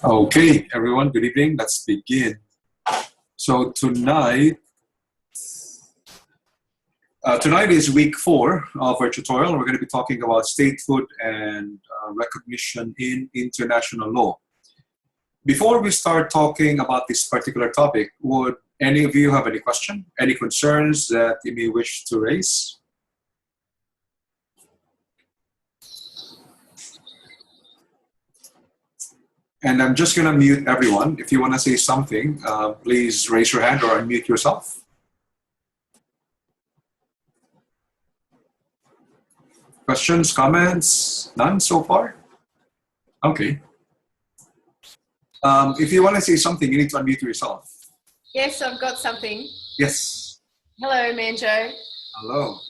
Okay, everyone, good evening. Let's begin. So tonight is week 4 of our tutorial. We're going to be talking about statehood and recognition in international law. Before we start talking about this particular topic, would any of you have any question, any concerns that you may wish to raise? And I'm just going to mute everyone. If you want to say something, please raise your hand or unmute yourself. Questions, comments? None so far? Okay. If you want to say something, you need to unmute yourself. Yes, I've got something. Yes. Hello, Manjo. Hello.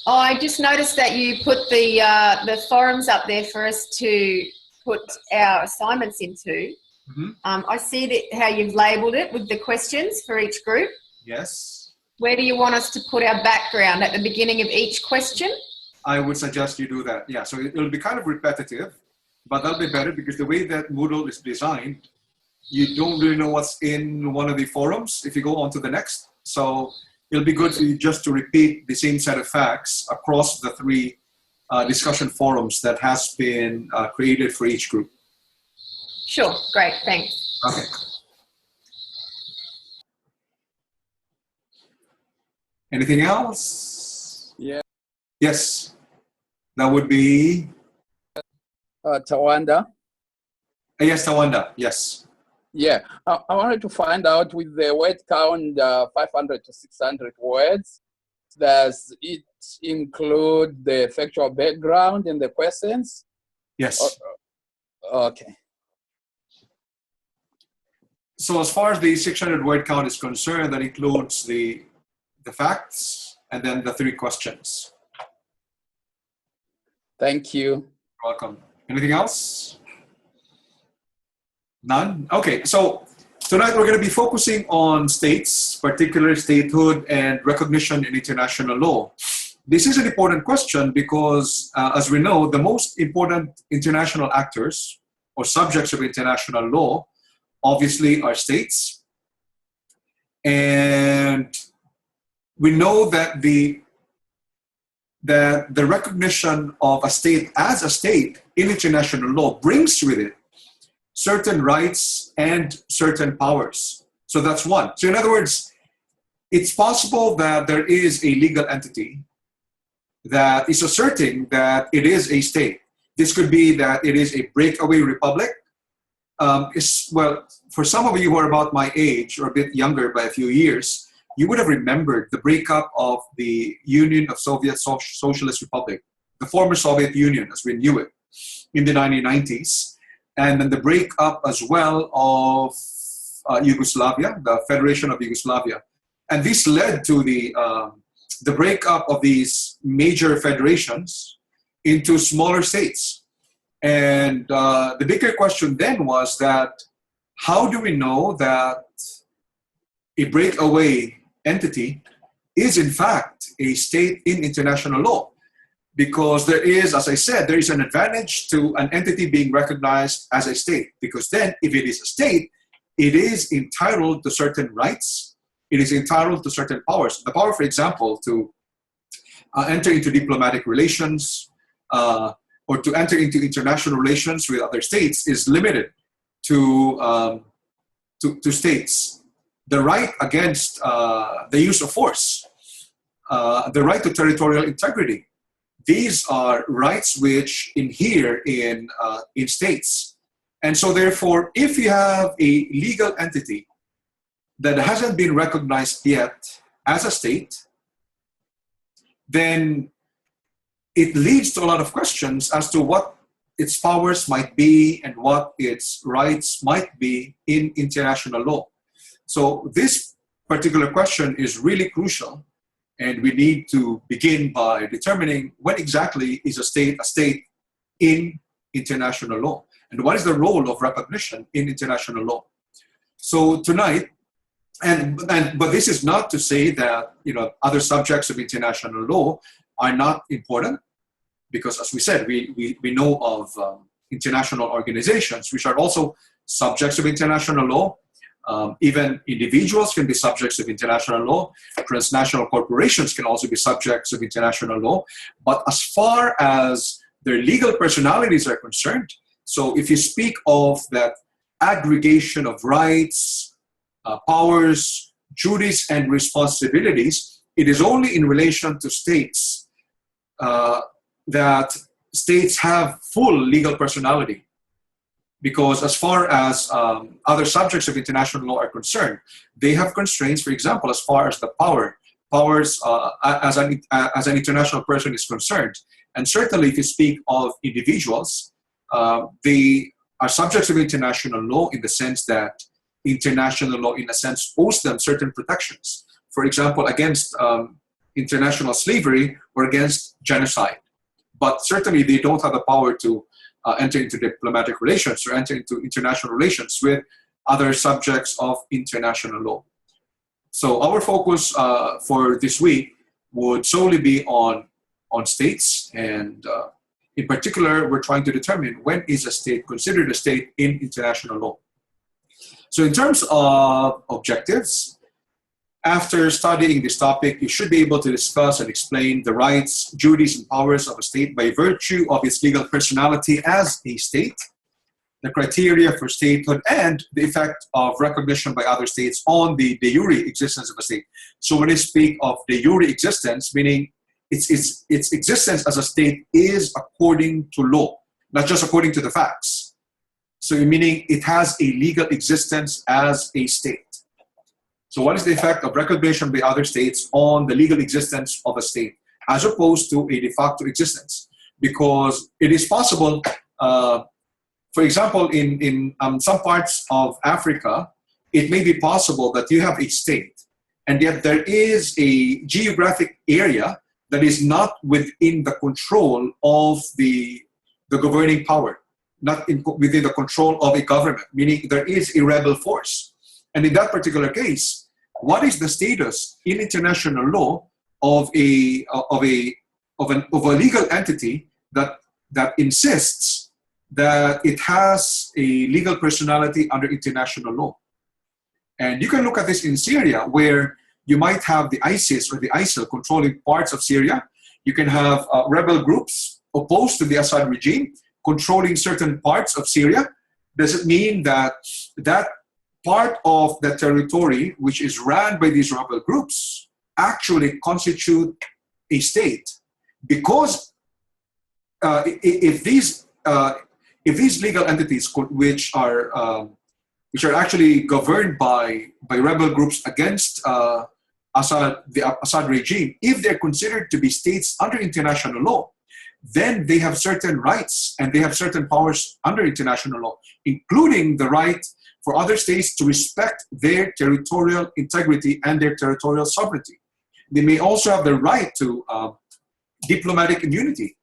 I just noticed that you put the forums up there for us to put our assignments into. Mm-hmm. I see that how you've labelled it with the questions for each group. Yes. Where do you want us to put our background at the beginning of each question? I would suggest you do that. Yeah, so it'll be kind of repetitive, but that'll be better because the way that Moodle is designed, you don't really know what's in one of the forums if you go on to the next. So it'll be good for you just to repeat the same set of facts across the 3 discussion forums that has been created for each group. Sure, great, thanks. Okay. Anything else? Yeah. Yes. That would be? Tawanda. Yes, Tawanda, yes. Yeah, I wanted to find out with the word count 500 to 600 words, does it include the factual background in the questions? Yes. Okay. So as far as the 600 word count is concerned, that includes the facts and then the 3 questions. Thank you. You're welcome. Anything else? None? Okay, so tonight we're going to be focusing on states, particularly statehood and recognition in international law. This is an important question because, as we know, the most important international actors or subjects of international law obviously are states. And we know that the recognition of a state as a state in international law brings with it certain rights and certain powers. So that's one. So in other words, it's possible that there is a legal entity that is asserting that it is a state. This could be that it is a breakaway republic. Well, for some of you who are about my age or a bit younger by a few years, you would have remembered the breakup of the Union of Soviet Socialist Republic, the former Soviet Union as we knew it in the 1990s. And then the breakup as well of Yugoslavia, the Federation of Yugoslavia. And this led to the breakup of these major federations into smaller states. And the bigger question then was that how do we know that a breakaway entity is in fact a state in international law? Because there is, as I said, there is an advantage to an entity being recognized as a state. Because then, if it is a state, it is entitled to certain rights. It is entitled to certain powers. The power, for example, to enter into diplomatic relations or to enter into international relations with other states is limited to states. The right against the use of force, the right to territorial integrity. These are rights which inhere in states. And so therefore, if you have a legal entity that hasn't been recognized yet as a state, then it leads to a lot of questions as to what its powers might be and what its rights might be in international law. So this particular question is really crucial. And we need to begin by determining what exactly is a state in international law, and what is the role of recognition in international law. So tonight, but this is not to say that other subjects of international law are not important, because as we said, we know of international organizations, which are also subjects of international law. Even individuals can be subjects of international law. Transnational corporations can also be subjects of international law. But as far as their legal personalities are concerned, so if you speak of that aggregation of rights, powers, duties, and responsibilities, it is only in relation to states that states have full legal personality. Because as far as other subjects of international law are concerned, they have constraints, for example, as far as the powers as an international person is concerned. And certainly if you speak of individuals, they are subjects of international law in the sense that international law, in a sense, owes them certain protections. For example, against international slavery or against genocide. But certainly they don't have the power to enter into diplomatic relations or enter into international relations with other subjects of international law. So our focus for this week would solely be on states, and in particular, we're trying to determine when is a state considered a state in international law. So in terms of objectives, after studying this topic, you should be able to discuss and explain the rights, duties, and powers of a state by virtue of its legal personality as a state, the criteria for statehood, and the effect of recognition by other states on the de jure existence of a state. So when I speak of de jure existence, meaning its existence as a state is according to law, not just according to the facts. So meaning it has a legal existence as a state. So what is the effect of recognition by other states on the legal existence of a state, as opposed to a de facto existence? Because it is possible, for example, in some parts of Africa, it may be possible that you have a state, and yet there is a geographic area that is not within the control of the governing power, not within the control of a government, meaning there is a rebel force. And in that particular case, what is the status in international law of a legal entity that insists that it has a legal personality under international law? And you can look at this in Syria, where you might have the ISIS or the ISIL controlling parts of Syria. You can have rebel groups opposed to the Assad regime controlling certain parts of Syria. Does it mean that that part of the territory which is run by these rebel groups actually constitute a state? Because if these legal entities which are actually governed by rebel groups against the Assad regime, if they're considered to be states under international law, then they have certain rights and they have certain powers under international law, including the right for other states to respect their territorial integrity and their territorial sovereignty. They may also have the right to diplomatic immunity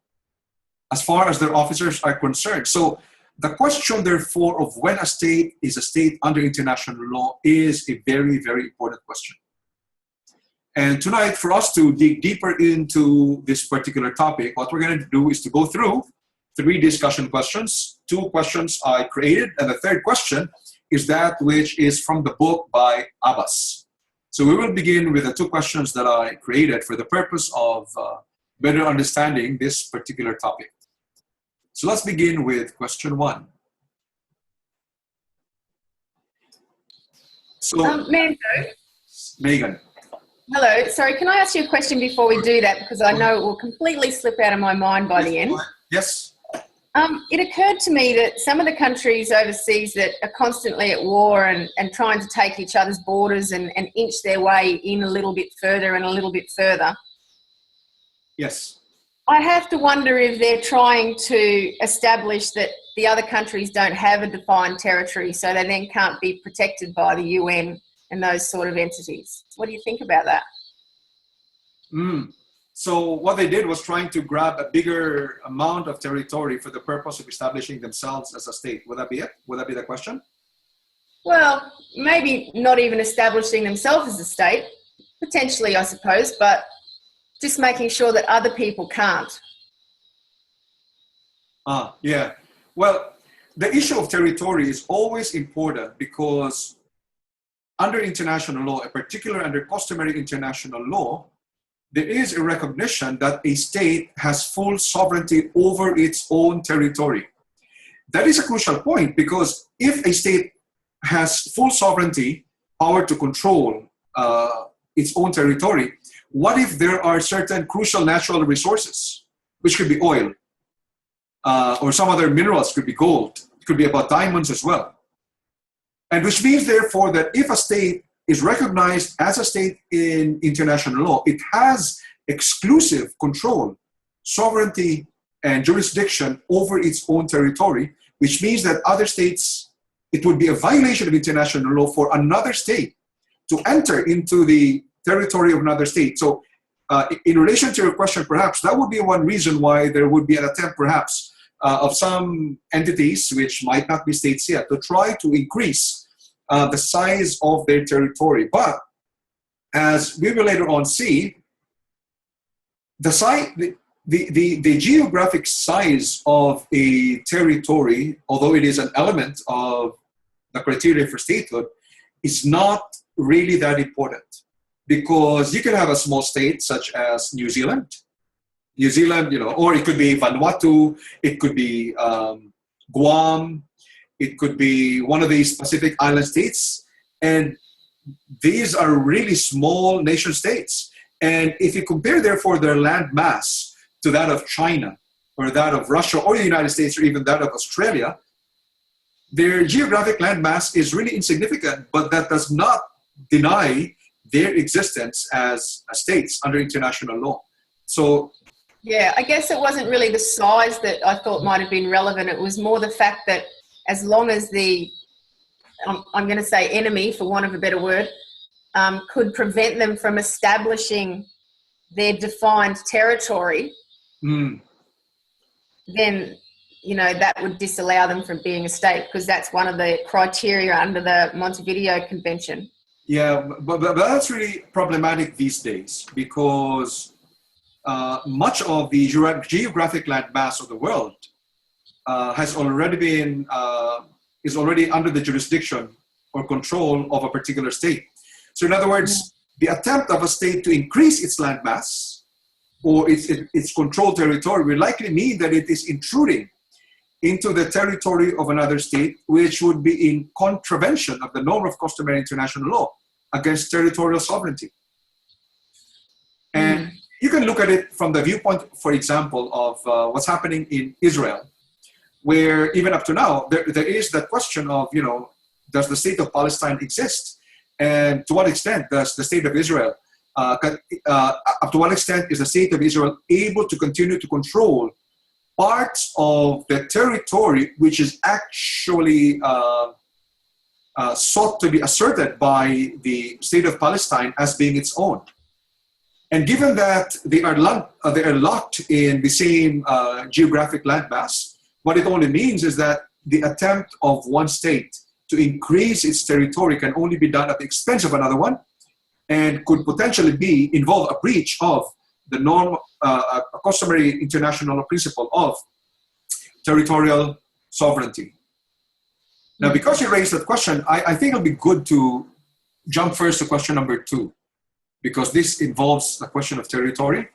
as far as their officers are concerned. So the question, therefore, of when a state is a state under international law is a very, very important question. And tonight, for us to dig deeper into this particular topic, what we're going to do is to go through 3 discussion questions. 2 questions I created, and the third question is that which is from the book by Abbas. So we will begin with the 2 questions that I created for the purpose of better understanding this particular topic. So let's begin with question 1. So, Manjo. Megan. Hello. Sorry, can I ask you a question before we do that? Because I know it will completely slip out of my mind by the end. Yes. It occurred to me that some of the countries overseas that are constantly at war and trying to take each other's borders and inch their way in a little bit further and a little bit further. Yes. I have to wonder if they're trying to establish that the other countries don't have a defined territory, so they then can't be protected by the UN and those sort of entities. What do you think about that? So what they did was trying to grab a bigger amount of territory for the purpose of establishing themselves as a state. Would that be it? Would that be the question? Well, maybe not even establishing themselves as a state, potentially, I suppose, but just making sure that other people can't. Yeah. Well, the issue of territory is always important because under international law, in particular under customary international law, there is a recognition that a state has full sovereignty over its own territory. That is a crucial point because if a state has full sovereignty, power to control its own territory, what if there are certain crucial natural resources, which could be oil, or some other minerals, could be gold, it could be about diamonds as well. And which means, therefore, that if a state is recognized as a state in international law, it has exclusive control, sovereignty, and jurisdiction over its own territory, which means that other states, it would be a violation of international law for another state to enter into the territory of another state. So in relation to your question, perhaps that would be one reason why there would be an attempt perhaps of some entities, which might not be states yet, to try to increase the size of their territory. But as we will later on see, the geographic size of a territory, although it is an element of the criteria for statehood, is not really that important. Because you can have a small state such as New Zealand, or it could be Vanuatu, it could be Guam, it could be one of these Pacific Island states, and these are really small nation states. And if you compare, therefore, their land mass to that of China, or that of Russia, or the United States, or even that of Australia, their geographic land mass is really insignificant, but that does not deny their existence as states under international law. So, yeah, I guess it wasn't really the size that I thought might have been relevant. It was more the fact that as long as the, I'm going to say enemy, for want of a better word, could prevent them from establishing their defined territory, then, that would disallow them from being a state, because that's one of the criteria under the Montevideo Convention. Yeah, but that's really problematic these days because much of the geographic land mass of the world is already under the jurisdiction or control of a particular state. So in other words, the attempt of a state to increase its land mass or its controlled territory will likely mean that it is intruding into the territory of another state, which would be in contravention of the norm of customary international law against territorial sovereignty. And you can look at it from the viewpoint, for example, of what's happening in Israel, where even up to now, there is that question of, does the state of Palestine exist? And to what extent does the state of Israel, up to what extent is the state of Israel able to continue to control parts of the territory which is actually sought to be asserted by the state of Palestine as being its own? And given that they are locked in the same geographic landmass, what it only means is that the attempt of one state to increase its territory can only be done at the expense of another one, and could potentially involve a breach of the norm, a customary international principle of territorial sovereignty. Now, because you raised that question, I think it'll be good to jump first to question number 2, because this involves the question of territory.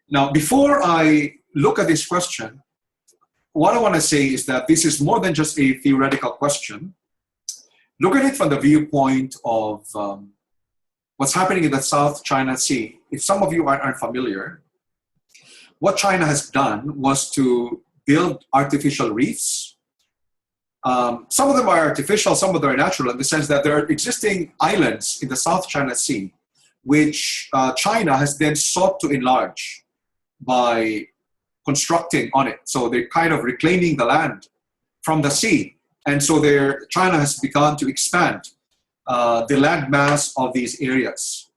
Now, before I look at this question, what I want to say is that this is more than just a theoretical question. Look at it from the viewpoint of what's happening in the South China Sea. If some of you aren't familiar, what China has done was to build artificial reefs. Some of them are artificial, some of them are natural, in the sense that there are existing islands in the South China Sea, which China has then sought to enlarge by constructing on it. So they're kind of reclaiming the land from the sea. And so China has begun to expand the land mass of these areas.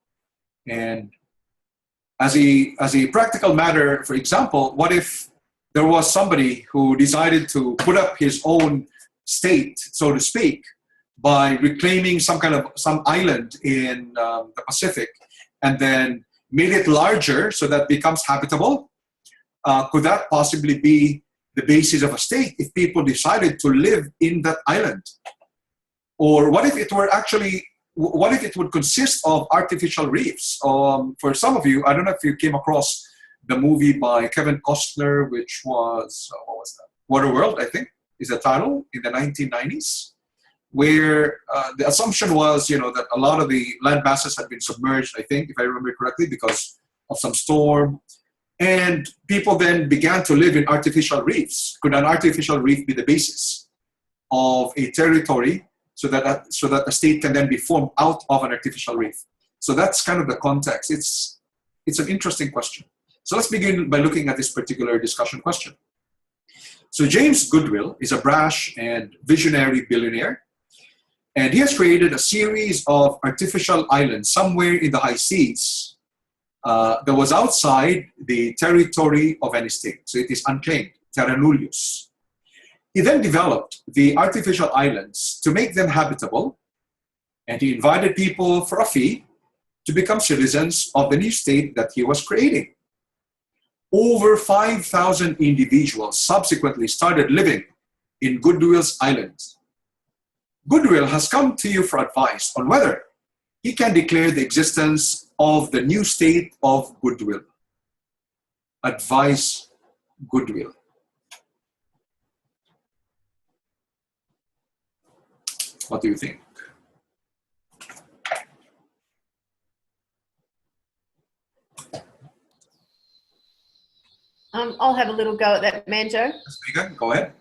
And as a practical matter, for example, what if there was somebody who decided to put up his own state, so to speak, by reclaiming some island in the Pacific, and then made it larger so that it becomes habitable? Could that possibly be the basis of a state if people decided to live in that island? Or what if it were actually, what if it would consist of artificial reefs? For some of you, I don't know if you came across the movie by Kevin Costner, which was, what was that? Waterworld, I think, is the title, in the 1990s, where the assumption was, you know, that a lot of the land masses had been submerged, I think, if I remember correctly, because of some storm. And people then began to live in artificial reefs. Could an artificial reef be the basis of a territory so that a state can then be formed out of an artificial reef? So that's kind of the context. It's an interesting question. So let's begin by looking at this particular discussion question. So James Goodwill is a brash and visionary billionaire, and he has created a series of artificial islands somewhere in the high seas that was outside the territory of any state. So it is unclaimed, terra nullius. He then developed the artificial islands to make them habitable, and he invited people for a fee to become citizens of the new state that he was creating. Over 5,000 individuals subsequently started living in Goodwill's islands. Goodwill has come to you for advice on whether he can declare the existence of the new state of Goodwill. Advice, Goodwill. What do you think? I'll have a little go at that, Manjo. Go ahead.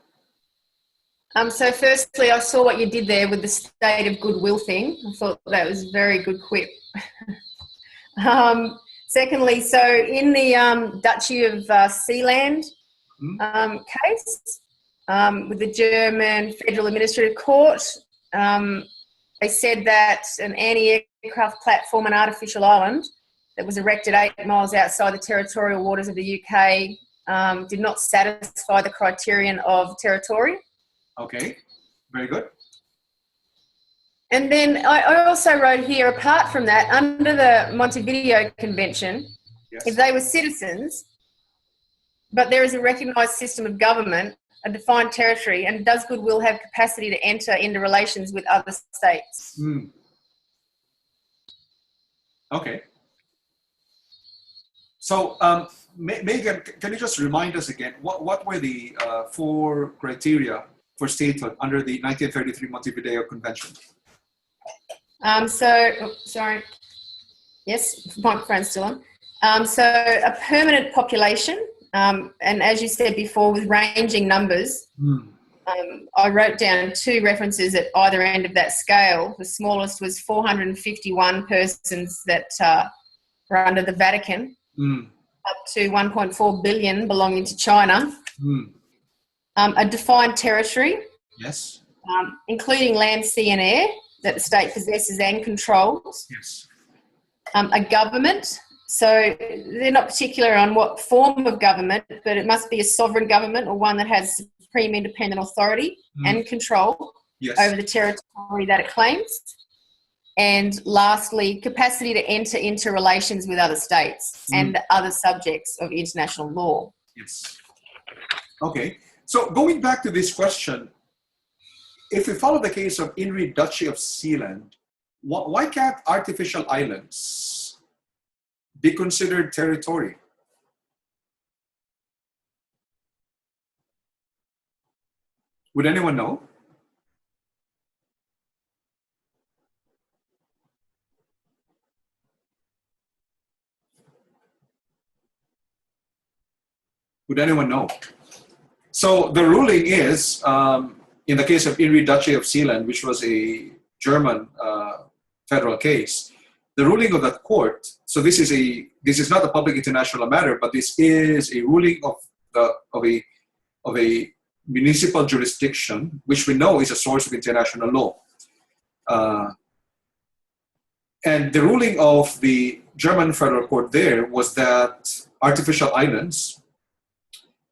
So firstly, I saw what you did there with the state of goodwill thing. I thought that was a very good quip. Secondly, so in the Duchy of Sealand case with the German Federal Administrative Court, they said that an anti-aircraft platform and artificial island that was erected 8 miles outside the territorial waters of the UK did not satisfy the criterion of territory. Okay, very good. And then I also wrote here, apart from that, under the Montevideo Convention, Yes. if they were citizens, but there is a recognised system of government, a defined territory, and does Goodwill have capacity to enter into relations with other states? Okay. So, Megan, can you just remind us again, what were the 4 criteria for statehood under the 1933 Montevideo Convention? Sorry. Yes, microphone's still on. So a permanent population, and as you said before, with ranging numbers. I wrote down 2 references at either end of that scale. The smallest was 451 persons that were under the Vatican, up to 1.4 billion belonging to China. A defined territory, Yes. including land, sea and air that the state possesses and controls. Yes. A government, so they're not particular on what form of government, but it must be a sovereign government or one that has supreme independent authority and control over the territory that it claims. And lastly, capacity to enter into relations with other states and other subjects of international law. Yes. Okay. So going back to this question, if we follow the case of INRI Duchy of Sealand, why can't artificial islands be considered territory? Would anyone know? Would anyone know? So the ruling is, in the case of INRI Duchy of Sealand, which was a German federal case, the ruling of that court. So this is not a public international matter, but this is a ruling of a municipal jurisdiction, which we know is a source of international law. And the ruling of the German federal court there was that artificial islands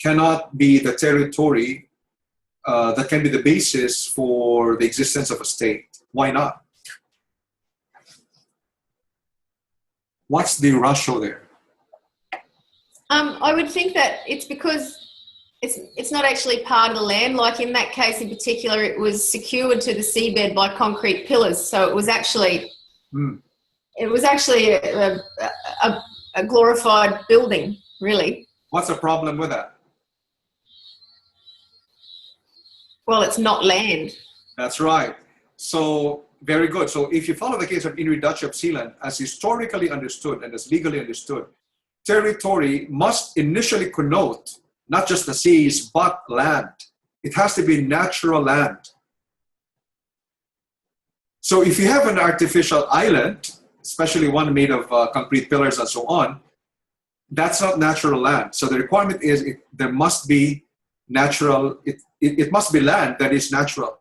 cannot be the territory that can be the basis for the existence of a state. Why not? What's the ratio there? I would think that it's because It's not actually part of the land. Like in that case in particular, it was secured to the seabed by concrete pillars. So it was actually a glorified building, really. What's the problem with that? Well, it's not land. That's right. So very good. So if you follow the case of Inuit Duchy of Sealand, as historically understood and as legally understood, territory must initially connote not just the seas, but land. It has to be natural land. So if you have an artificial island, especially one made of concrete pillars and so on, that's not natural land. So the requirement is there must be natural, it must be land that is natural.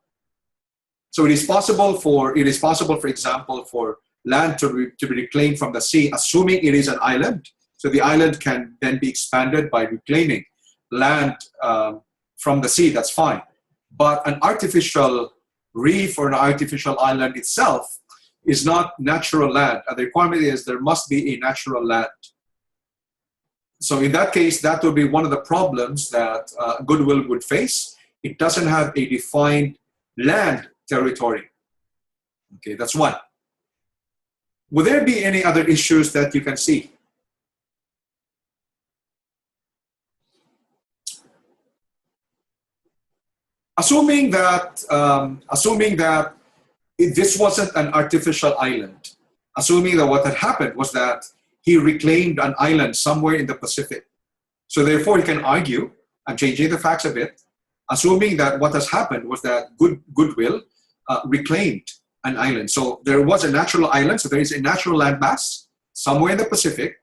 So it is possible, for example, for land to be reclaimed from the sea, assuming it is an island. So the island can then be expanded by reclaiming land from the sea, that's fine. But an artificial reef or an artificial island itself is not natural land. And the requirement is there must be a natural land. So in that case, that would be one of the problems that Goodwill would face. It doesn't have a defined land territory. Okay, that's one. Would there be any other issues that you can see? Assuming that this wasn't an artificial island, assuming that what had happened was that he reclaimed an island somewhere in the Pacific. So therefore he can argue, I'm changing the facts a bit, assuming that what has happened was that Goodwill reclaimed an island. So there was a natural island, so there is a natural landmass somewhere in the Pacific,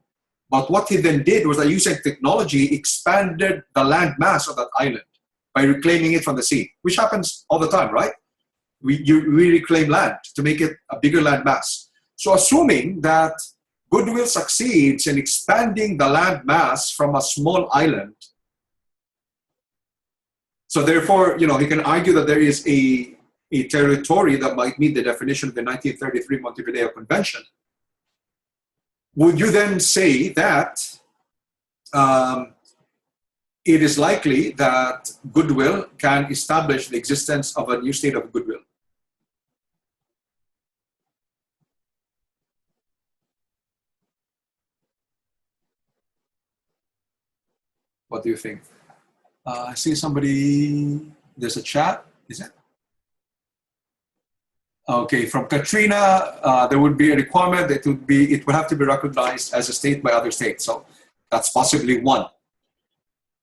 but what he then did was that using technology expanded the landmass of that island by reclaiming it from the sea, which happens all the time, right? We reclaim land to make it a bigger landmass. So assuming that Goodwill succeeds in expanding the land mass from a small island, so therefore, he can argue that there is a territory that might meet the definition of the 1933 Montevideo Convention. Would you then say that it is likely that Goodwill can establish the existence of a new state of Goodwill? What do you think? I see somebody, there's a chat, is it? Okay, from Katrina, there would be a requirement that it would have to be recognized as a state by other states. So that's possibly one.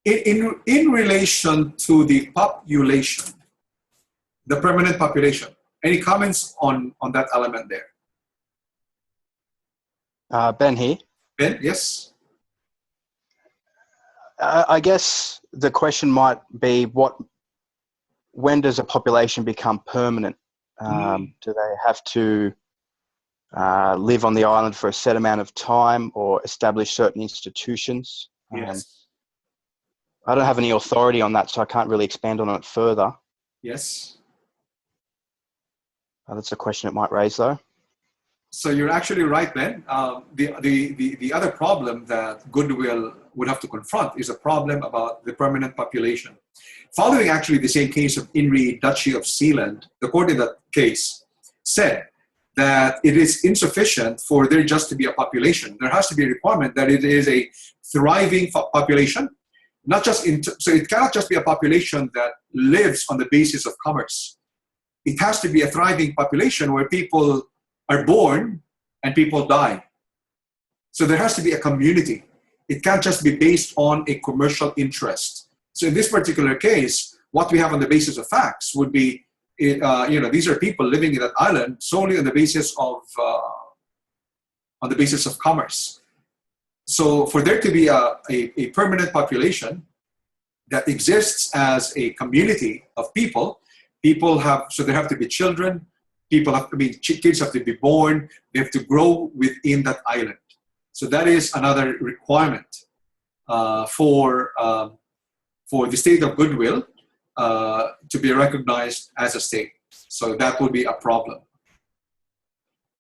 In relation to the population, the permanent population, any comments on that element there? Ben here. Ben, yes? I guess the question might be when does a population become permanent? Do they have to live on the island for a set amount of time or establish certain institutions? Yes. I don't have any authority on that, so I can't really expand on it further. Yes. That's a question it might raise, though. So you're actually right, Ben. The other problem that Goodwill would have to confront is a problem about the permanent population. Following actually the same case of Inuit Duchy of Sealand, the court in that case said that it is insufficient for there just to be a population. There has to be a requirement that it is a thriving population. Not just so it cannot just be a population that lives on the basis of commerce. It has to be a thriving population where people are born and people die. So there has to be a community. It can't just be based on a commercial interest. So in this particular case, what we have on the basis of facts would be, these are people living in that island solely on the basis of commerce. So for there to be a permanent population that exists as a community of people, so there have to be children, kids have to be born, they have to grow within that island. So that is another requirement for the state of Goodwill to be recognized as a state. So that would be a problem.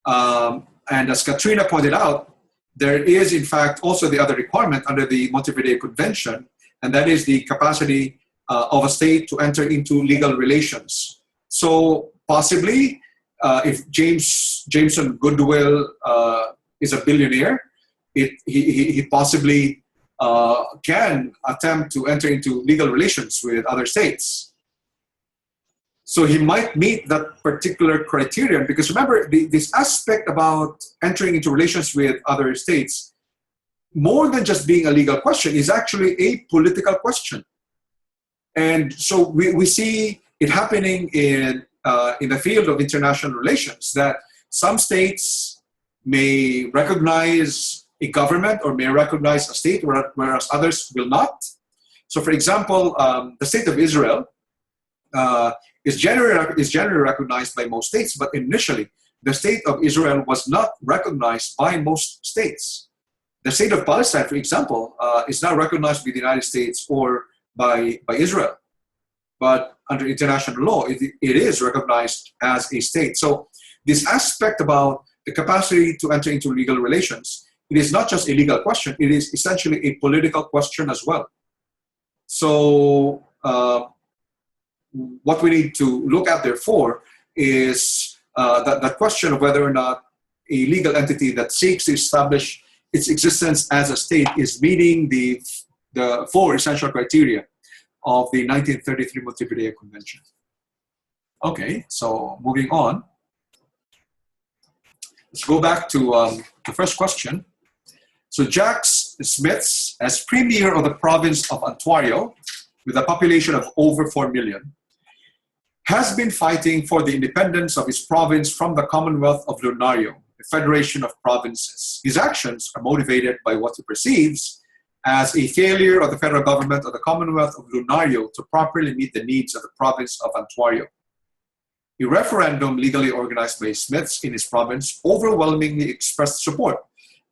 And as Katrina pointed out, there is in fact also the other requirement under the Montevideo Convention and that is the capacity of a state to enter into legal relations. So possibly, if Jameson Goodwill is a billionaire, he possibly can attempt to enter into legal relations with other states. So he might meet that particular criterion, because remember, this aspect about entering into relations with other states, more than just being a legal question, is actually a political question. And so we see it happening in the field of international relations, that some states may recognize a government or may recognize a state, whereas others will not. So for example, the state of Israel is generally recognized by most states, but initially the state of Israel was not recognized by most states. The state of Palestine, for example, is not recognized by the United States or by Israel, but under international law, it is recognized as a state. So this aspect about the capacity to enter into legal relations, it is not just a legal question, it is essentially a political question as well. So what we need to look at, therefore, is that question of whether or not a legal entity that seeks to establish its existence as a state is meeting the four essential criteria of the 1933 Montevideo Convention. Okay, so moving on. Let's go back to the first question. So Jack Smiths, as Premier of the province of Ontario, with a population of over 4 million, has been fighting for the independence of his province from the Commonwealth of Lunario, a federation of provinces. His actions are motivated by what he perceives as a failure of the federal government of the Commonwealth of Lunario to properly meet the needs of the province of Ontario. A referendum legally organized by Smiths in his province overwhelmingly expressed support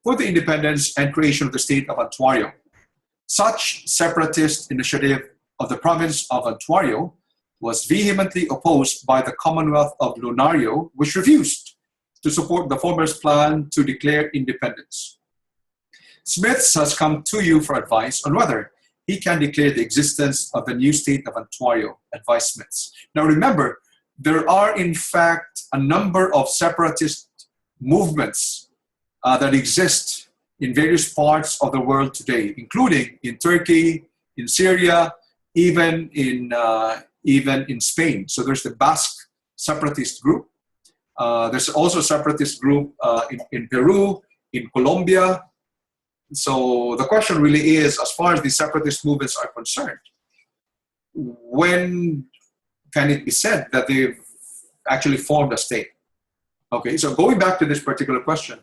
for the independence and creation of the state of Ontario. Such separatist initiative of the province of Ontario was vehemently opposed by the Commonwealth of Lunario, which refused to support the former's plan to declare independence. Smiths has come to you for advice on whether he can declare the existence of the new state of Ontario, advised Smiths. Now remember, there are in fact a number of separatist movements that exist in various parts of the world today, including in Turkey, in Syria, even in Spain. So there's the Basque separatist group. There's also a separatist group in Peru, in Colombia. So the question really is, as far as the separatist movements are concerned, when can it be said that they've actually formed a state? Okay, so going back to this particular question,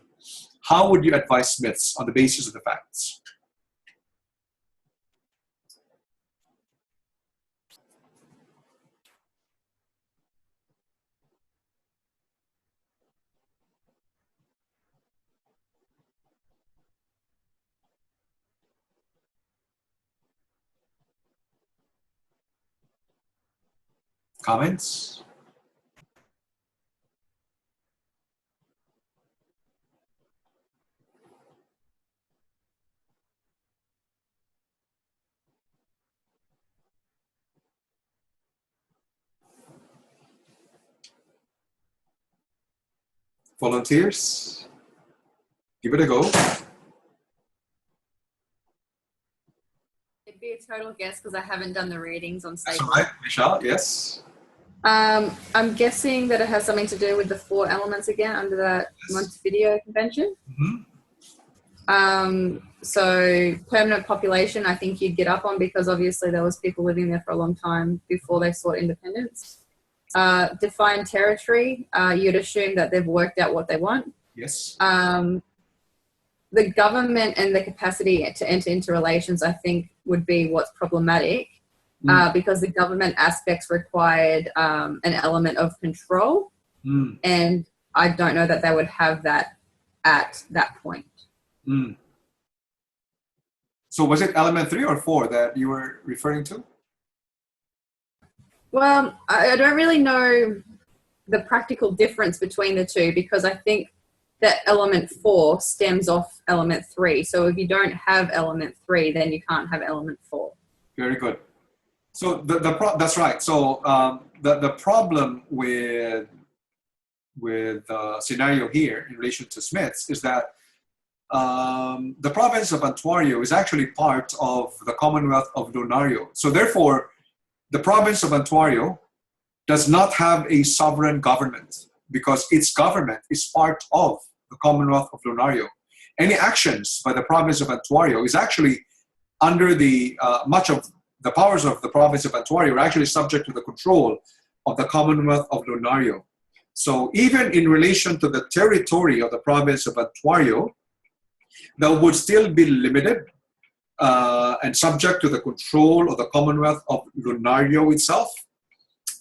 how would you advise Smiths on the basis of the facts? Comments? Volunteers? Give it a go. It'd be a total guess because I haven't done the readings on That's Statehood. all right. Michelle, yes? I'm guessing that it has something to do with the 4 elements again under that Montevideo Convention. Mm-hmm. So permanent population, I think you'd get up on, because obviously there was people living there for a long time before they sought independence. Defined territory, you'd assume that they've worked out what they want. Yes. The government and the capacity to enter into relations, I think, would be what's problematic, because the government aspects required an element of control, and I don't know that they would have that at that point. So was it element 3 or 4 that you were referring to? Well, I don't really know the practical difference between the two, because I think that element 4 stems off element 3. So if you don't have element 3, then you can't have element 4. Very good. So that's right. So the problem with the scenario here in relation to Smiths is that the province of Ontario is actually part of the Commonwealth of Lunario. So therefore, the province of Ontario does not have a sovereign government because its government is part of the Commonwealth of Lunario. Any actions by the province of Ontario is actually under the, much of the powers of the province of Ontario are actually subject to the control of the Commonwealth of Lunario. So even in relation to the territory of the province of Ontario, that would still be limited and subject to the control of the Commonwealth of Lunario itself.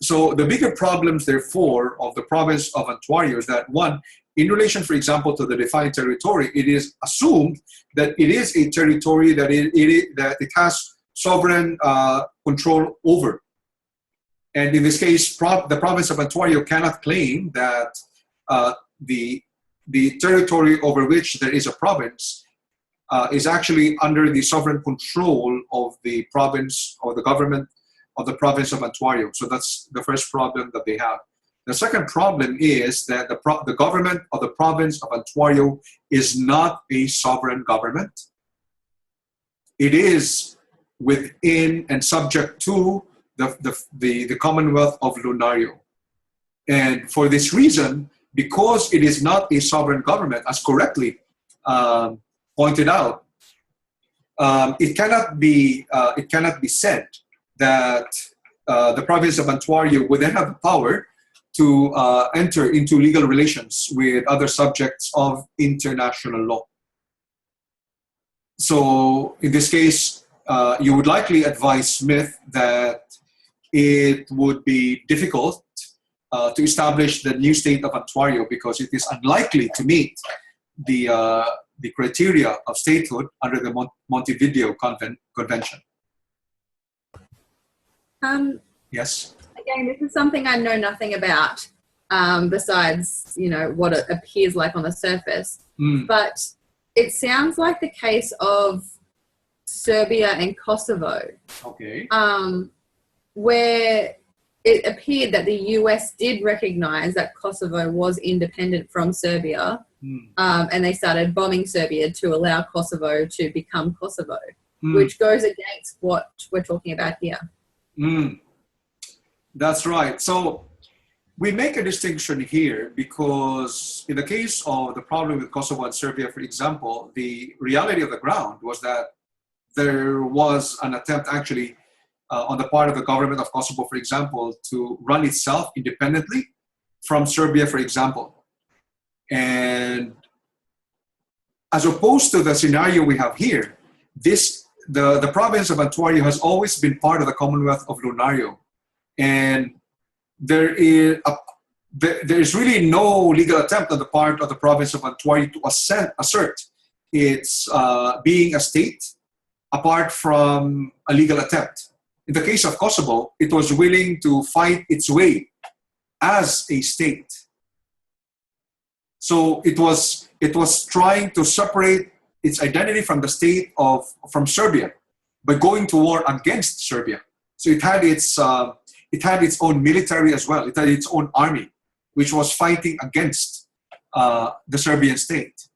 So the bigger problems, therefore, of the province of Ontario is that, one, in relation, for example, to the defined territory, it is assumed that it is a territory that it has sovereign control over. And in this case, the province of Ontario cannot claim that the territory over which there is a province is actually under the sovereign control of the province or the government of the province of Ontario. So that's the first problem that they have. The second problem is that the government of the province of Ontario is not a sovereign government. It is within and subject to the Commonwealth of Lunario. And for this reason, because it is not a sovereign government, as correctly pointed out, it cannot be said that the province of Ontario would then have the power to enter into legal relations with other subjects of international law. So in this case, you would likely advise Smith that it would be difficult to establish the new state of Ontario because it is unlikely to meet the criteria of statehood under the Montevideo Convention. Yes. Again, this is something I know nothing about, besides, you know, what it appears like on the surface. But it sounds like the case of Serbia and Kosovo, okay, where it appeared that the US did recognize that Kosovo was independent from Serbia, and they started bombing Serbia to allow Kosovo to become Kosovo, which goes against what we're talking about here. That's right. So we make a distinction here because in the case of the problem with Kosovo and Serbia, for example, the reality of the ground was that there was an attempt actually on the part of the government of Kosovo, for example, to run itself independently from Serbia, for example. And as opposed to the scenario we have here, the province of Ontario has always been part of the Commonwealth of Lunario. And there is really no legal attempt on the part of the province of Ontario to assert its being a state apart from a legal attempt. In the case of Kosovo, it was willing to fight its way as a state. So it was trying to separate its identity from the state from Serbia by going to war against Serbia. So it had its own military as well. It had its own army, which was fighting against the Serbian state.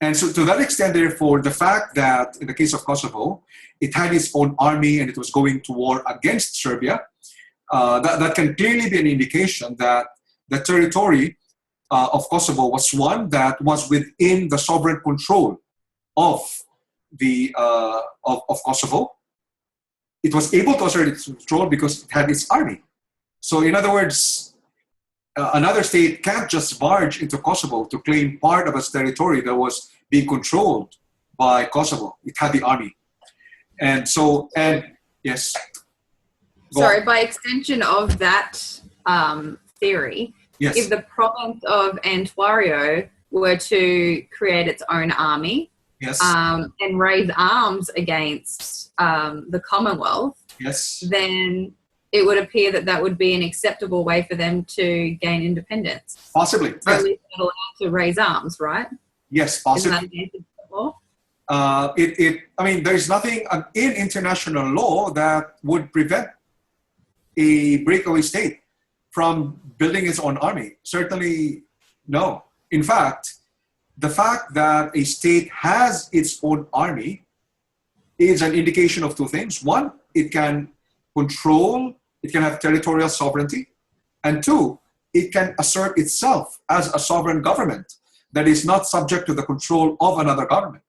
And so to that extent, therefore, the fact that in the case of Kosovo, it had its own army and it was going to war against Serbia, that can clearly be an indication that the territory of Kosovo was one that was within the sovereign control of Kosovo. It was able to assert its control because it had its army. So in other words, another state can't just barge into Kosovo to claim part of its territory that was being controlled by Kosovo. It had the army. And so, yes. Sorry, by extension of that theory, yes, if the province of Ontario were to create its own army, yes, and raise arms against the Commonwealth, yes, then it would appear that would be an acceptable way for them to gain independence. Possibly. Or at least allowed to raise arms, right? Yes, possibly. Isn't that the answer before? I mean, there's nothing in international law that would prevent a breakaway state from building its own army. Certainly, no. In fact, the fact that a state has its own army is an indication of two things. One, it can control, it can have territorial sovereignty. And two, it can assert itself as a sovereign government that is not subject to the control of another government.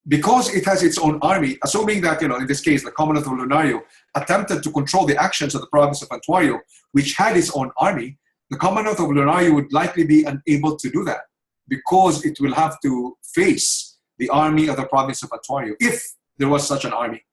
Because it has its own army, assuming that, in this case, the Commonwealth of Lunario attempted to control the actions of the province of Antuario, which had its own army, the Commonwealth of Lunario would likely be unable to do that because it will have to face the army of the province of Antuario, if there was such an army.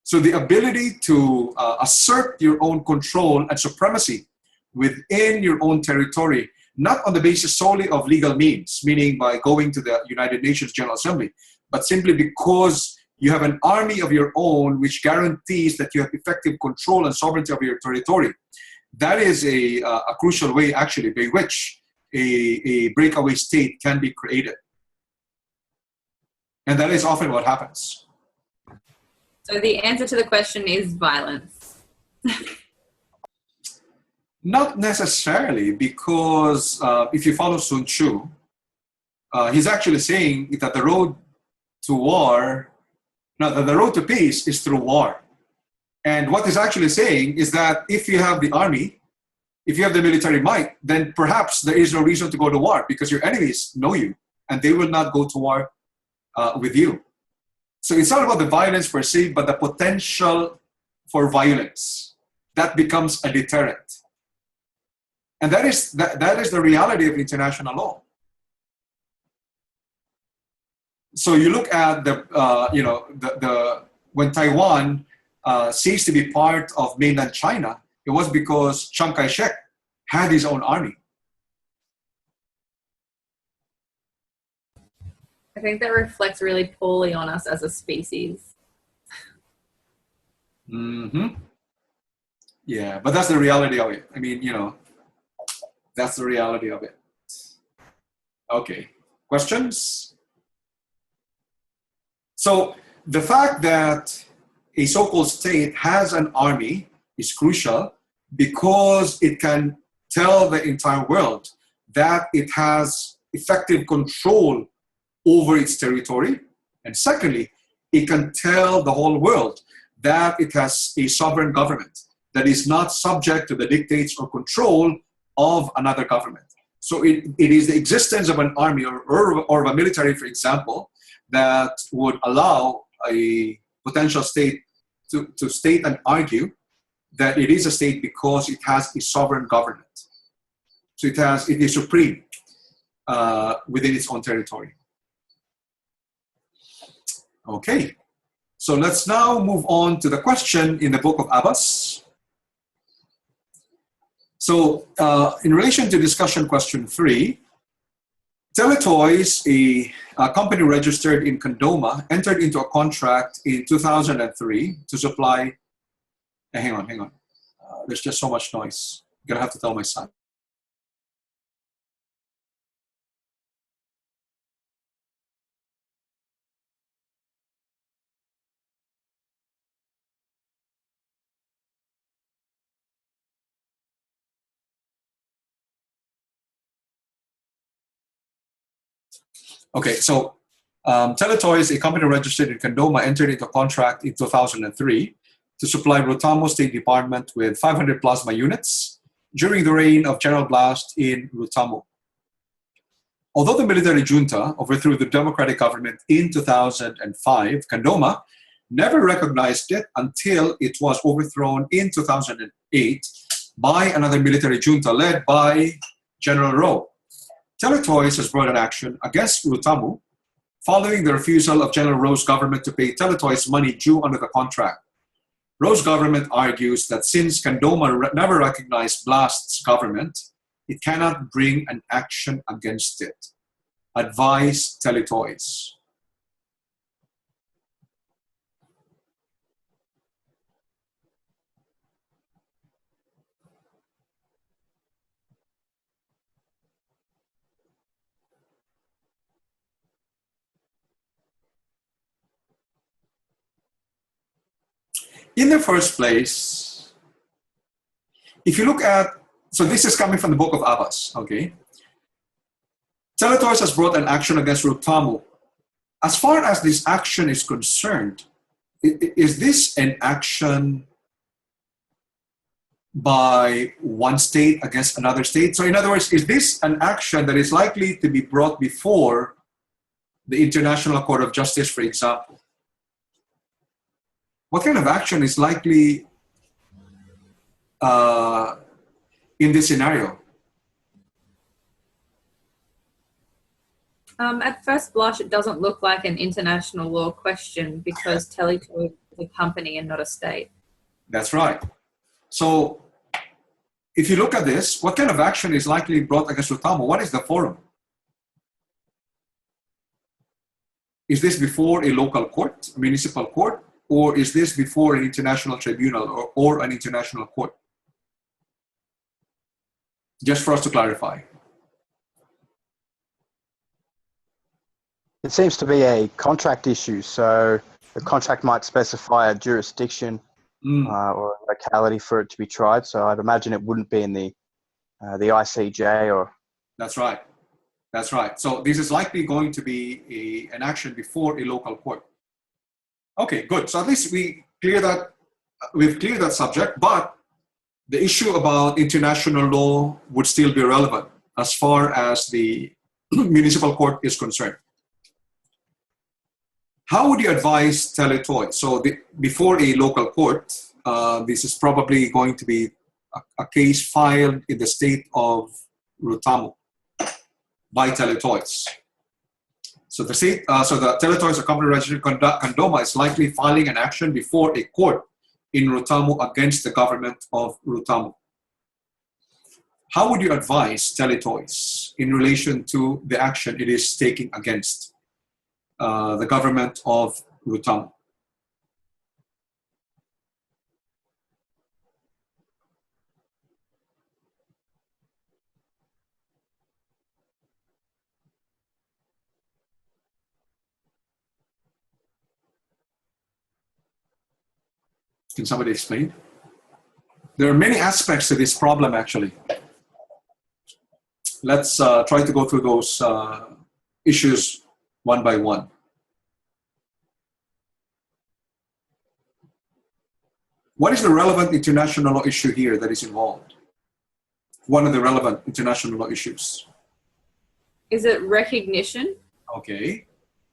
So the ability to assert your own control and supremacy within your own territory, not on the basis solely of legal means, meaning by going to the United Nations General Assembly, but simply because you have an army of your own which guarantees that you have effective control and sovereignty of your territory. That is a crucial way, actually, by which a breakaway state can be created. And that is often what happens. So the answer to the question is violence. Not necessarily, because if you follow Sun Tzu, he's actually saying that the road to war, that the road to peace is through war. And what he's actually saying is that if you have the army, if you have the military might, then perhaps there is no reason to go to war because your enemies know you and they will not go to war with you. So it's not about the violence per se, but the potential for violence. That becomes a deterrent. And that is the reality of international law. So you look at when Taiwan ceased to be part of mainland China, it was because Chiang Kai-shek had his own army. I think that reflects really poorly on us as a species. Mm-hmm. Yeah, but that's the reality of it. I mean, that's the reality of it. Okay, questions? So the fact that a so-called state has an army is crucial because it can tell the entire world that it has effective control over its territory. And secondly, it can tell the whole world that it has a sovereign government that is not subject to the dictates or control of another government. So it is the existence of an army or of a military, for example, that would allow a potential state to state and argue that it is a state because it has a sovereign government. So it is supreme within its own territory. Okay, so let's now move on to the question in the book of Abbas. So in relation to discussion question 3, Teletoys, a company registered in Condoma, entered into a contract in 2003 to supply, hang on. There's just so much noise. I'm gonna have to tell my son. Okay, so Teletoys, a company registered in Condoma, entered into a contract in 2003 to supply Rotamo State Department with 500 plasma units during the reign of General Blast in Rotamo. Although the military junta overthrew the democratic government in 2005, Condoma never recognized it until it was overthrown in 2008 by another military junta led by General Rowe. Teletoys has brought an action against Rotamo following the refusal of General Rowe's government to pay Teletoys money due under the contract. Rowe's government argues that since Condoma never recognized Blast's government, it cannot bring an action against it. Advise Teletoys. in the first place, if you look at, so this is coming from the book of Abbas, okay? Teletoys has brought an action against Rutamu. As far as this action is concerned, is this an action by one state against another state? So in other words, is this an action that is likely to be brought before the International Court of Justice, for example? What kind of action is likely in this scenario? At first blush, it doesn't look like an international law question because Teletoy is a company and not a state. That's right. So if you look at this, what kind of action is likely brought against Rutamu? What is the forum? Is this before a local court, a municipal court, or is this before an international tribunal or an international court? Just for us to clarify. It seems to be a contract issue, so the contract might specify a jurisdiction or a locality for it to be tried. So I'd imagine it wouldn't be in the ICJ or. That's right. That's right. So this is likely going to be an action before a local court. Okay, good. So at least we've cleared that subject, but the issue about international law would still be relevant as far as the municipal court is concerned. How would you advise Teletoy? So before a local court, this is probably going to be a case filed in the state of Rutamu by Teletoys. So the state, so the Teletoys, a company registered Kandoma, is likely filing an action before a court in Rutamu against the government of Rutamu. How would you advise Teletoys in relation to the action it is taking against the government of Rutamu? Can somebody explain? There are many aspects to this problem, actually. Let's try to go through those issues one by one. What is the relevant international law issue here that is involved? One of the relevant international law issues. Is it recognition? Okay.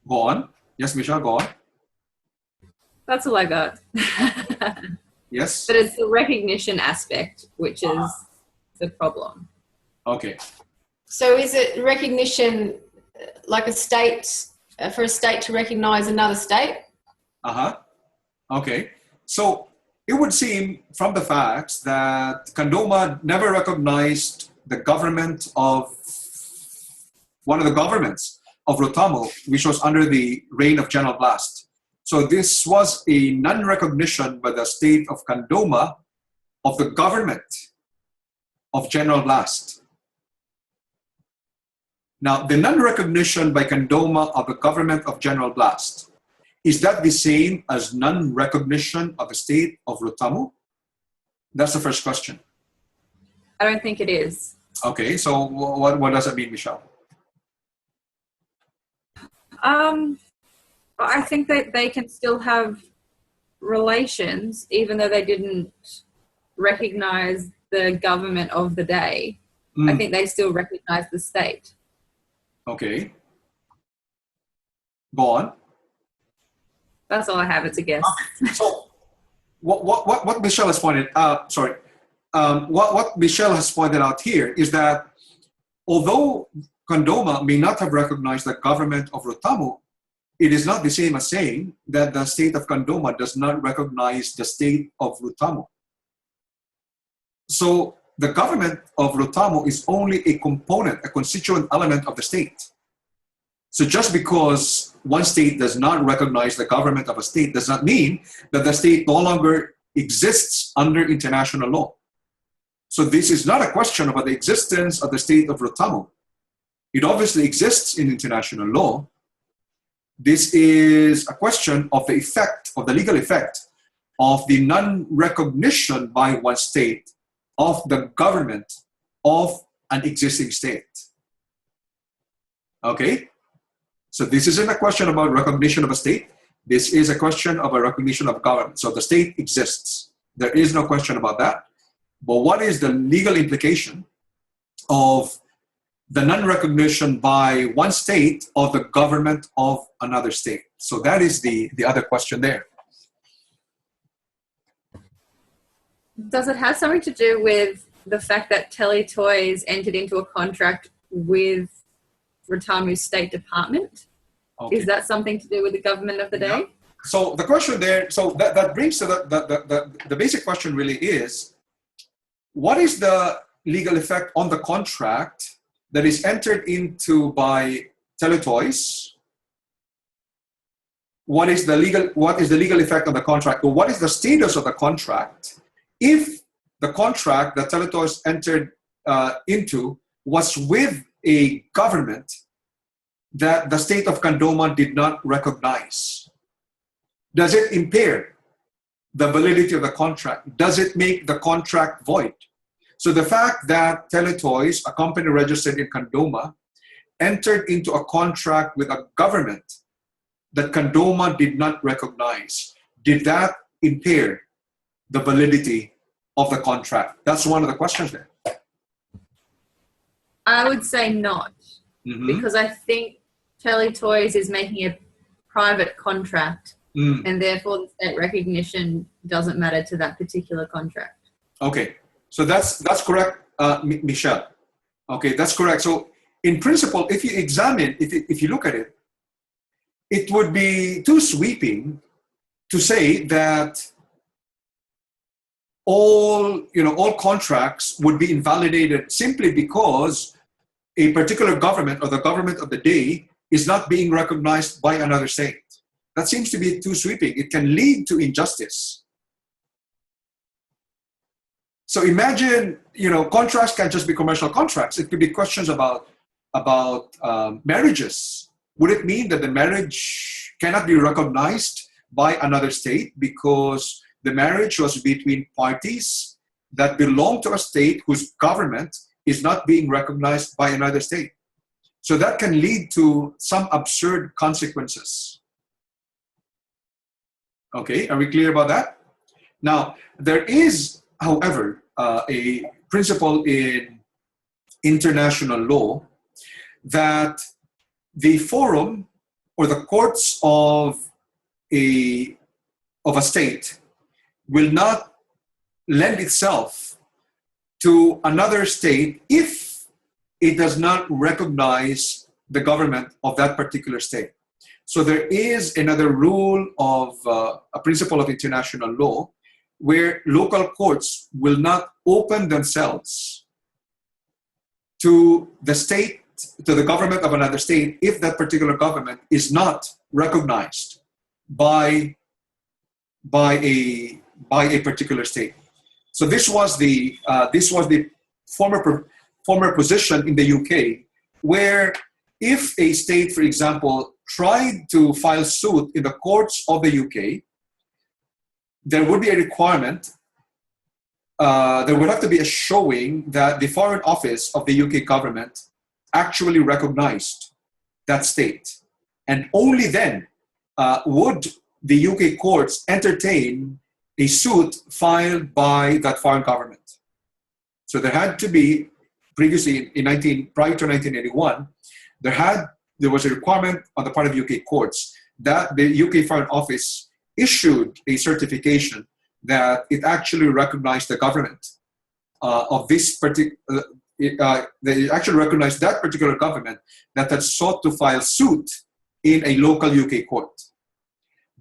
Go on. Yes, Michelle, go on. That's all I got. Yes. But it's the recognition aspect, which is the problem. Okay. So is it recognition like a state, for a state to recognize another state? Okay. So it would seem from the facts that Kandoma never recognized the government of one of the governments of Rutamu, which was under the reign of General Blast. So this was a non-recognition by the state of Kandoma of the government of General Blast. Now, the non-recognition by Kandoma of the government of General Blast, is that the same as non-recognition of the state of Rutamu? That's the first question. I don't think it is. Okay, so what does that mean, Michelle? I think that they can still have relations, even though they didn't recognize the government of the day. I think they still recognize the state. Okay. Go on. That's all I have. It's a guess. Okay. So what Michelle has pointed out, what Michelle has pointed out here is that although Kandoma may not have recognized the government of Rutamu, it is not the same as saying that the state of Kandoma does not recognize the state of Rutamu. So the government of Rutamu is only a component, a constituent element of the state. So just because one state does not recognize the government of a state does not mean that the state no longer exists under international law. So this is not a question about the existence of the state of Rutamu. It obviously exists in international law. This is a question of the effect, of the legal effect of the non-recognition by one state of the government of an existing state. Okay? So this isn't a question about recognition of a state. This is a question of a recognition of government. So the state exists. There is no question about that. But what is the legal implication of the non-recognition by one state of the government of another state? So that is the other question there. Does it have something to do with the fact that Teletoys entered into a contract with Ratamu's State Department? Okay. Is that something to do with the government of the day? Yeah. So the question there, so that brings to the basic question really is, what is the legal effect on the contract that is entered into by Teletoys? What is the legal effect on the contract, or what is the status of the contract if the contract that Teletoys entered into was with a government that the state of Condoma did not recognize? Does it impair the validity of the contract? Does it make the contract void? So the fact that Teletoys, a company registered in Condoma, entered into a contract with a government that Condoma did not recognize, did that impair the validity of the contract? That's one of the questions there. I would say not, because I think Teletoys is making a private contract, and therefore the state recognition doesn't matter to that particular contract. Okay, so that's correct, Michelle. Okay, that's correct. So in principle, if you examine, if you look at it, it would be too sweeping to say that all contracts would be invalidated simply because a particular government or the government of the day is not being recognized by another state. That seems to be too sweeping. It can lead to injustice. So imagine, contracts can't just be commercial contracts. It could be questions about marriages. Would it mean that the marriage cannot be recognized by another state because the marriage was between parties that belong to a state whose government is not being recognized by another state? So that can lead to some absurd consequences. Okay, are we clear about that? Now, there is, however, a principle in international law that the forum or the courts of a state will not lend itself to another state if it does not recognize the government of that particular state. So there is another rule of a principle of international law where local courts will not open themselves to the state, to the government of another state, if that particular government is not recognized by a particular state. So this was the former position in the UK, where if a state, for example, tried to file suit in the courts of the UK, there would be a requirement. There would have to be a showing that the Foreign Office of the UK government actually recognized that state, and only then would the UK courts entertain a suit filed by that foreign government. So there had to be, previously prior to 1981, there was a requirement on the part of UK courts that the UK Foreign Office issued a certification that it actually recognized the government of this particular. They actually recognized that particular government that had sought to file suit in a local UK court.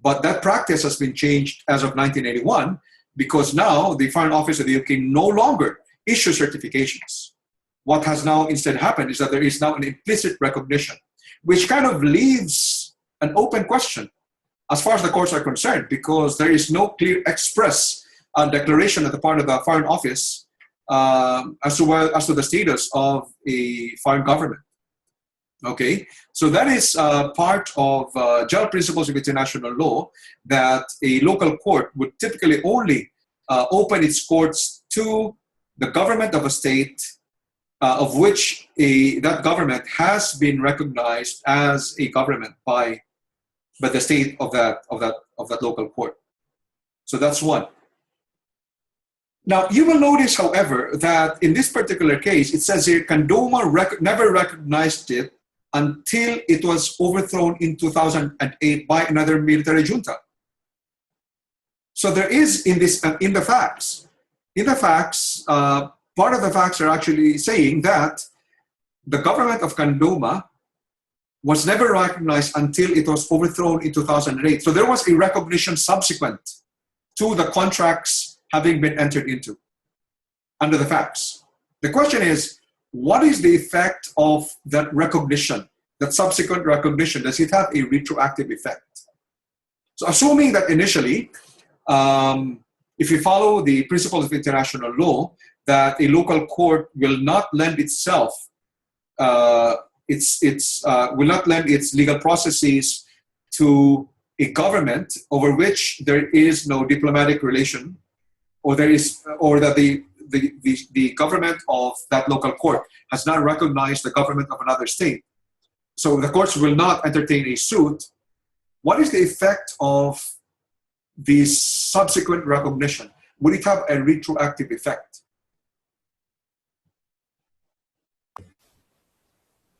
But that practice has been changed as of 1981 because now the Foreign Office of the UK no longer issues certifications. What has now instead happened is that there is now an implicit recognition, which kind of leaves an open question as far as the courts are concerned, because there is no clear express declaration on the part of the Foreign Office as to the status of a foreign government. Okay, so that is part of general principles of international law, that a local court would typically only open its courts to the government of a state of which that government has been recognized as a government by the state of that local court. So that's one. Now, you will notice, however, that in this particular case, it says here, Condoma never recognized it until it was overthrown in 2008 by another military junta. So there is in the facts, part of the facts are actually saying that the government of Condoma was never recognized until it was overthrown in 2008. So there was a recognition subsequent to the contracts having been entered into under the facts. The question is, what is the effect of that recognition, that subsequent recognition? Does it have a retroactive effect? So assuming that initially, if you follow the principles of international law, that a local court will not lend itself, will not lend its legal processes to a government over which there is no diplomatic relation, or that the government of that local court has not recognized the government of another state. So the courts will not entertain a suit. What is the effect of the subsequent recognition? Would it have a retroactive effect?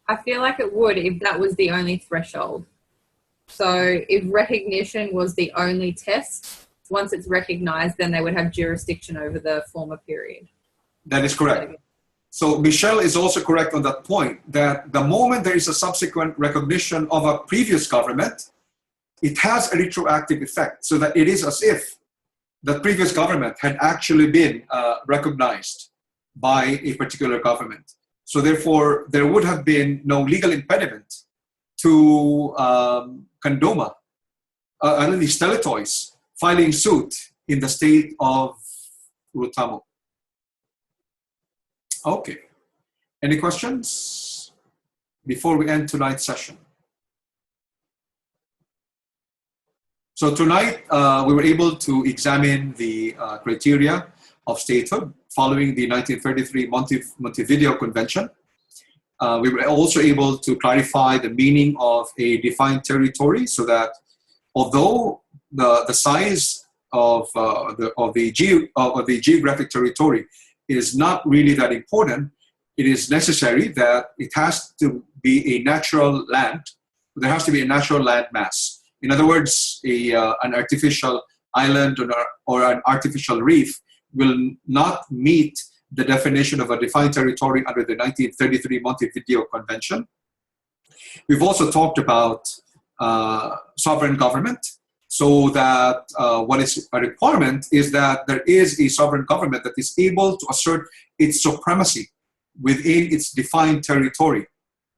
I feel like it would if that was the only threshold. So if recognition was the only test, once it's recognized, then they would have jurisdiction over the former period. That is correct. So Michelle is also correct on that point, that the moment there is a subsequent recognition of a previous government, it has a retroactive effect, so that it is as if the previous government had actually been recognized by a particular government. So therefore, there would have been no legal impediment to Condoma, the Steletois, filing suit in the state of Rutamo. Okay. Any questions before we end tonight's session? So tonight, we were able to examine the criteria of statehood following the 1933 Montevideo Convention. We were also able to clarify the meaning of a defined territory, so that although the size of the geographic territory is not really that important, it is necessary that it has to be a natural land. There has to be a natural land mass. In other words, an artificial island or an artificial reef will not meet the definition of a defined territory under the 1933 Montevideo Convention. We've also talked about sovereign government, so that what is a requirement is that there is a sovereign government that is able to assert its supremacy within its defined territory.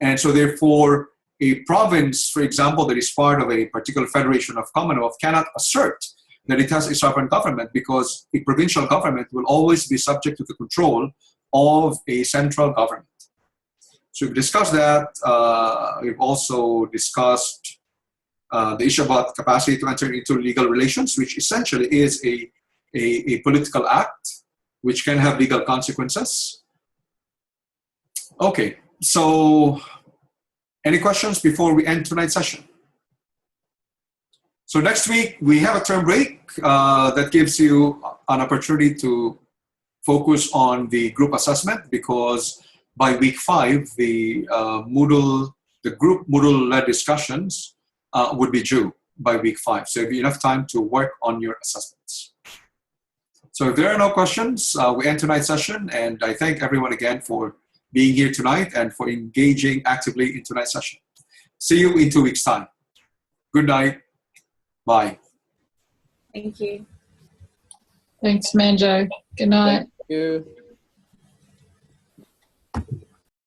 And so therefore, a province, for example, that is part of a particular federation of Commonwealth cannot assert that it has a sovereign government, because a provincial government will always be subject to the control of a central government. So we've discussed that. We've also discussed the issue about capacity to enter into legal relations, which essentially is a political act which can have legal consequences. Okay, so any questions before we end tonight's session? So next week, we have a term break that gives you an opportunity to focus on the group assessment, because by week 5, the group Moodle-led discussions would be due by week 5. So you have enough time to work on your assessments. So if there are no questions, we end tonight's session, and I thank everyone again for being here tonight and for engaging actively in tonight's session. See you in 2 weeks' time. Good night. Bye. Thank you. Thanks, Manjo. Good night. Thank you.